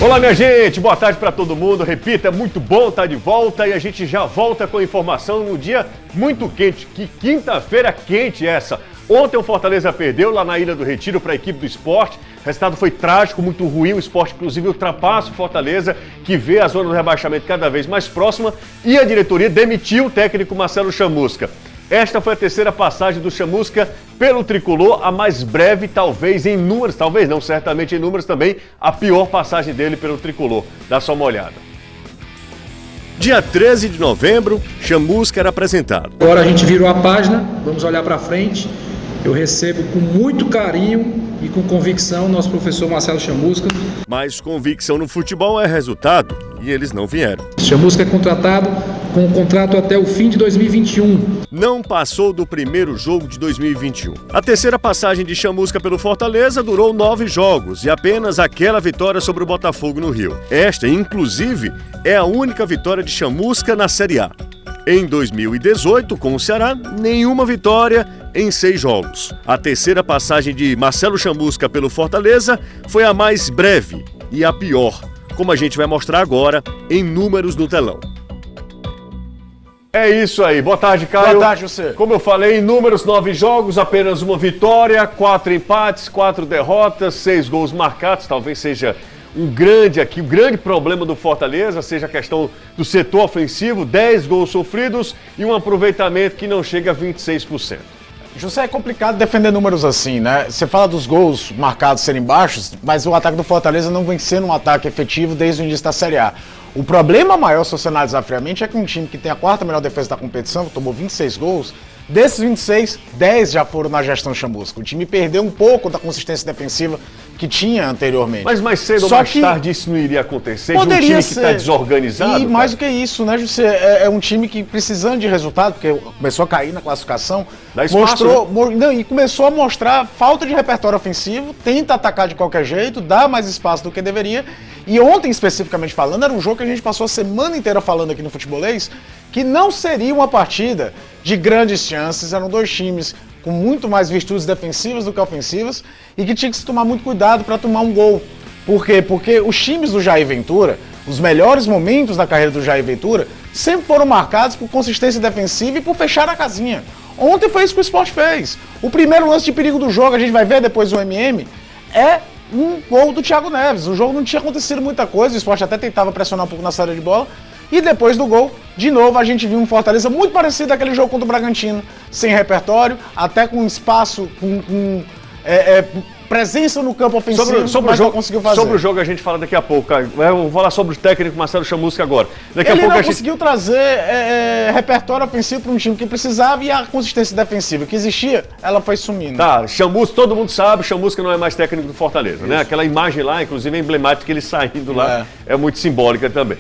Olá, minha gente, boa tarde para todo mundo. Repita, é muito bom estar de volta e a gente já volta com informação no dia muito quente. Que quinta-feira quente essa. Ontem o Fortaleza perdeu lá na Ilha do Retiro para a equipe do Sport. O resultado foi trágico, muito ruim. O Sport, inclusive, ultrapassa o Fortaleza, que vê a zona do rebaixamento cada vez mais próxima. E a diretoria demitiu o técnico Marcelo Chamusca. Esta foi a terceira passagem do Chamusca pelo Tricolor, a mais breve, talvez em números, talvez não, certamente em números também, a pior passagem dele pelo Tricolor. Dá só uma olhada. Dia 13 de novembro, Chamusca era apresentado. Agora a gente virou a página, vamos olhar para frente. Eu recebo com muito carinho e com convicção o nosso professor Marcelo Chamusca. Mas convicção no futebol é resultado e eles não vieram. Chamusca é contratado com um contrato até o fim de 2021. Não passou do primeiro jogo de 2021. A terceira passagem de Chamusca pelo Fortaleza durou 9 jogos e apenas aquela vitória sobre o Botafogo no Rio. Esta, inclusive, é a única vitória de Chamusca na Série A. Em 2018, com o Ceará, nenhuma vitória em 6 jogos. A terceira passagem de Marcelo Chamusca pelo Fortaleza foi a mais breve e a pior, como a gente vai mostrar agora em números no telão. É isso aí. Boa tarde, Caio. Boa tarde, você. Como eu falei, em números, 9 jogos, apenas uma vitória, 4 empates, 4 derrotas, 6 gols marcados. Talvez seja o grande problema do Fortaleza, seja a questão do setor ofensivo, 10 gols sofridos e um aproveitamento que não chega a 26%. José, é complicado defender números assim, né? Você fala dos gols marcados serem baixos, mas o ataque do Fortaleza não vem sendo um ataque efetivo desde o início da Série A. O problema maior, se você analisar friamente, é que um time que tem a quarta melhor defesa da competição, que tomou 26 gols, desses 26, 10 já foram na gestão Chamusca. O time perdeu um pouco da consistência defensiva que tinha anteriormente. Mas mais cedo ou mais tarde isso não iria acontecer? Poderia de um time ser. Que está desorganizado? E mais do que isso, né, José? É um time que, precisando de resultado, porque começou a cair na classificação, dá espaço, e começou a mostrar falta de repertório ofensivo, tenta atacar de qualquer jeito, dá mais espaço do que deveria. E ontem, especificamente falando, era um jogo que a gente passou a semana inteira falando aqui no Futebolês, que não seria uma partida de grandes chances, eram dois times com muito mais virtudes defensivas do que ofensivas e que tinha que se tomar muito cuidado para tomar um gol. Por quê? Porque os times do Jair Ventura, os melhores momentos da carreira do Jair Ventura, sempre foram marcados por consistência defensiva e por fechar a casinha. Ontem foi isso que o Sport fez. O primeiro lance de perigo do jogo, a gente vai ver depois do MM, é um gol do Thiago Neves. O jogo não tinha acontecido muita coisa, o Sport até tentava pressionar um pouco na saída de bola. E depois do gol, de novo, a gente viu um Fortaleza muito parecido àquele jogo contra o Bragantino. Sem repertório, até com espaço, com presença no campo ofensivo, sobre o jogo, conseguiu fazer. Sobre o jogo a gente fala daqui a pouco, cara. Eu vou falar sobre o técnico Marcelo Chamusca agora. Daqui Ele a pouco não conseguiu trazer repertório ofensivo para um time que precisava e a consistência defensiva que existia, ela foi sumindo. Tá, Chamusca, todo mundo sabe, Chamusca não é mais técnico do Fortaleza, né? Aquela imagem lá, inclusive é emblemática, ele saindo lá, é muito simbólica também.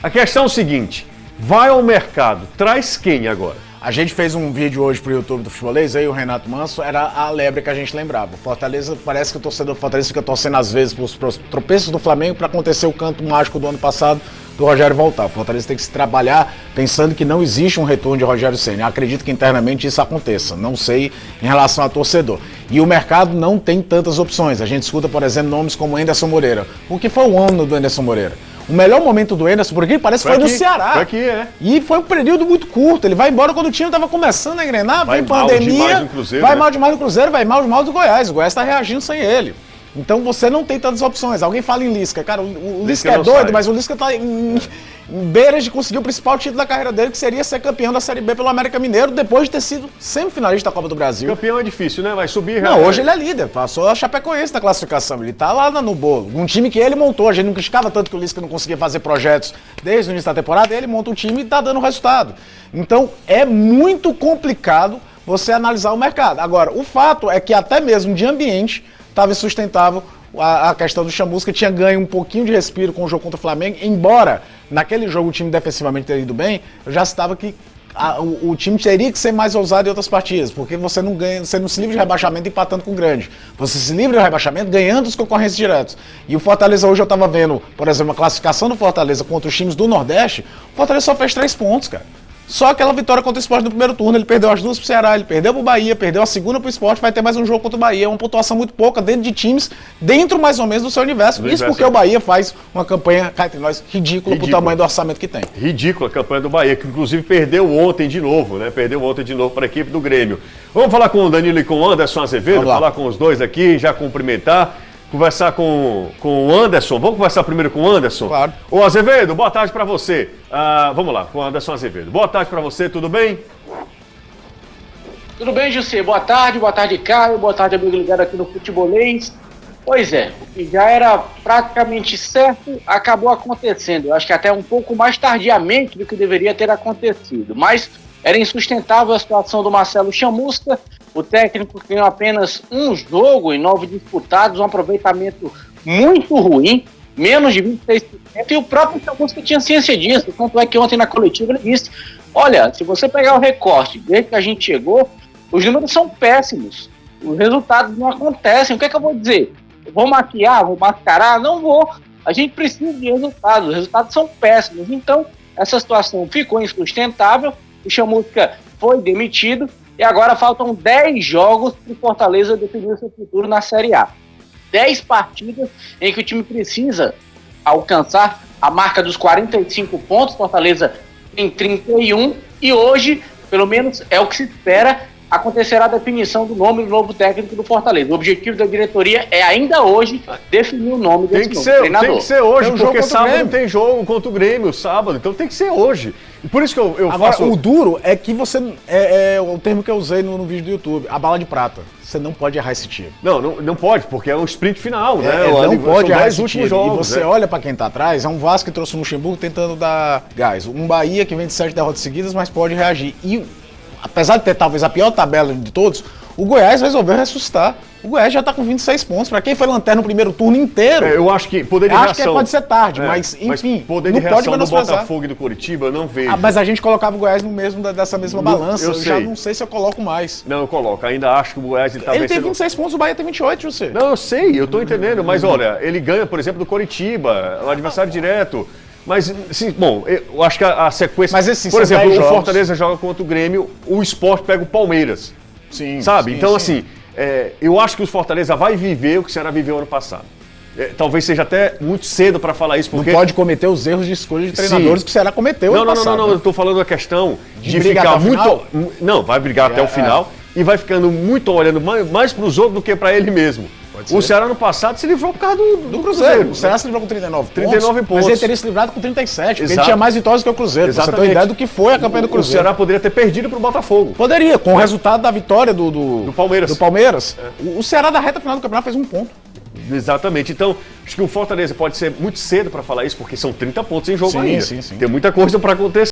A questão é o seguinte, vai ao mercado, traz quem agora? A gente fez um vídeo hoje pro YouTube do Futebolês, aí o Renato Manso, era a lebre que a gente lembrava. O Fortaleza, parece que o torcedor do Fortaleza fica torcendo às vezes pros tropeços do Flamengo para acontecer o canto mágico do ano passado do Rogério voltar. O Fortaleza tem que se trabalhar pensando que não existe um retorno de Rogério Ceni. Acredito que internamente isso aconteça, não sei em relação a torcedor. E o mercado não tem tantas opções. A gente escuta, por exemplo, nomes como Anderson Moreira. O que foi o ano do Anderson Moreira? O melhor momento do Anderson, por aqui, parece que foi no Ceará. Foi aqui, E foi um período muito curto. Ele vai embora quando o time estava começando a engrenar, vem pandemia, vai mal demais no Cruzeiro, vai mal demais do Goiás. O Goiás está reagindo sem ele. Então você não tem tantas opções. Alguém fala em Lisca. Cara, o Lisca é doido, sai. Mas o Lisca está em beiras de conseguir o principal título da carreira dele, que seria ser campeão da Série B pelo América Mineiro, depois de ter sido semifinalista da Copa do Brasil. Campeão é difícil, né? Vai subir. Não, hoje ele é líder. Passou a Chapecoense na classificação. Ele tá lá no bolo. Um time que ele montou. A gente não criticava tanto que o Lisca não conseguia fazer projetos desde o início da temporada. Ele monta o time e tá dando resultado. Então, é muito complicado você analisar o mercado. Agora, o fato é que até mesmo de ambiente estava insustentável. A questão do Chamusca tinha ganho um pouquinho de respiro com o jogo contra o Flamengo, embora naquele jogo o time defensivamente tenha ido bem, eu já citava que o time teria que ser mais ousado em outras partidas, porque você não ganha, você não se livra de rebaixamento empatando com o grande. Você se livra do rebaixamento ganhando os concorrentes diretos. E o Fortaleza hoje eu estava vendo, por exemplo, a classificação do Fortaleza contra os times do Nordeste, o Fortaleza só fez 3 pontos, cara. Só aquela vitória contra o Sport no primeiro turno, ele perdeu as duas pro Ceará, ele perdeu pro Bahia, perdeu a segunda pro Sport, vai ter mais um jogo contra o Bahia. É uma pontuação muito pouca dentro de times, dentro mais ou menos do seu universo. Isso porque o Bahia faz uma campanha, cá entre nós, ridícula pro tamanho do orçamento que tem. Ridícula a campanha do Bahia, que inclusive perdeu ontem de novo, né? Perdeu ontem de novo para a equipe do Grêmio. Vamos falar com o Danilo e com o Anderson Azevedo, falar com os dois aqui, já cumprimentar. Conversar com o Anderson. Vamos conversar primeiro com o Anderson? Claro. Ô Azevedo, boa tarde para você. Vamos lá, com o Anderson Azevedo. Boa tarde para você, tudo bem? Tudo bem, José? Boa tarde, Caio, boa tarde, amigo ligado aqui no Futebolês. Pois é, o que já era praticamente certo acabou acontecendo. Eu acho que até um pouco mais tardiamente do que deveria ter acontecido. Mas era insustentável a situação do Marcelo Chamusca. O técnico ganhou apenas um jogo em 9 disputados, um aproveitamento muito ruim, menos de 26%, e o próprio Chamusca tinha ciência disso, tanto é que ontem na coletiva ele disse, olha, se você pegar o recorte desde que a gente chegou, os números são péssimos, os resultados não acontecem, o que é que eu vou dizer? Eu vou maquiar, vou mascarar? Não vou, a gente precisa de resultados, os resultados são péssimos, então essa situação ficou insustentável, o Chamusca foi demitido, e agora faltam 10 jogos para o Fortaleza definir seu futuro na Série A. 10 partidas em que o time precisa alcançar a marca dos 45 pontos. Fortaleza tem 31 e hoje, pelo menos é o que se espera, acontecerá a definição do nome do novo técnico do Fortaleza. O objetivo da diretoria é ainda hoje definir o nome desse novo treinador. Tem que ser hoje, porque sábado tem jogo contra o Grêmio, sábado, então tem que ser hoje. E por isso que eu agora, faço... o duro é que você, é o termo que eu usei no vídeo do YouTube, a bala de prata. Você não pode errar esse tiro. Não pode, porque é um sprint final, né? Não pode errar esse últimos tiro. jogos, e você olha pra quem tá atrás, é um Vasco que trouxe o Luxemburgo tentando dar gás. Um Bahia que vem de 7 derrotas seguidas, mas pode reagir. E apesar de ter talvez a pior tabela de todos, o Goiás resolveu ressuscitar. O Goiás já tá com 26 pontos. Pra quem foi lanterna no primeiro turno inteiro... eu acho que poder de reação... Acho que pode ser tarde, mas enfim... Poder de reação do Botafogo e do Curitiba, eu não vejo. Mas a gente colocava o Goiás no mesmo dessa mesma balança. Eu sei. já não sei se eu coloco mais. Não, eu coloco. Ainda acho que o Goiás... Ele tem 26 pontos, o Bahia tem 28, José. Não, eu sei, eu tô entendendo. Mas olha, ele ganha, por exemplo, do Curitiba, o adversário direto... Mas, assim, bom, eu acho que a sequência... Mas, assim, por exemplo, o Fortaleza joga contra o Grêmio, o Sport pega o Palmeiras. Sim. Sabe? Sim, então, sim. assim, eu acho que o Fortaleza vai viver o que o Ceará viveu ano passado. Talvez seja até muito cedo para falar isso, porque... Não pode cometer os erros de escolha de treinadores que o Ceará cometeu ano passado. Não, eu tô falando da questão de ficar muito... Não, vai brigar até o final e vai ficando muito olhando mais para os outros do que para ele mesmo. O Ceará no passado se livrou por causa do Cruzeiro. O Ceará se livrou com 39 pontos. Mas ele teria se livrado com 37, porque Exato. ele tinha mais vitórias que o Cruzeiro. Exatamente. Pra você ter uma ideia do que foi a campanha do Cruzeiro. O Ceará poderia ter perdido pro Botafogo. Poderia, com o resultado da vitória do Palmeiras. Do Palmeiras. O Ceará da reta final do campeonato fez 1 ponto. Exatamente. Então, acho que o Fortaleza pode ser muito cedo para falar isso, porque são 30 pontos em jogo ainda. Sim. Tem muita coisa para acontecer.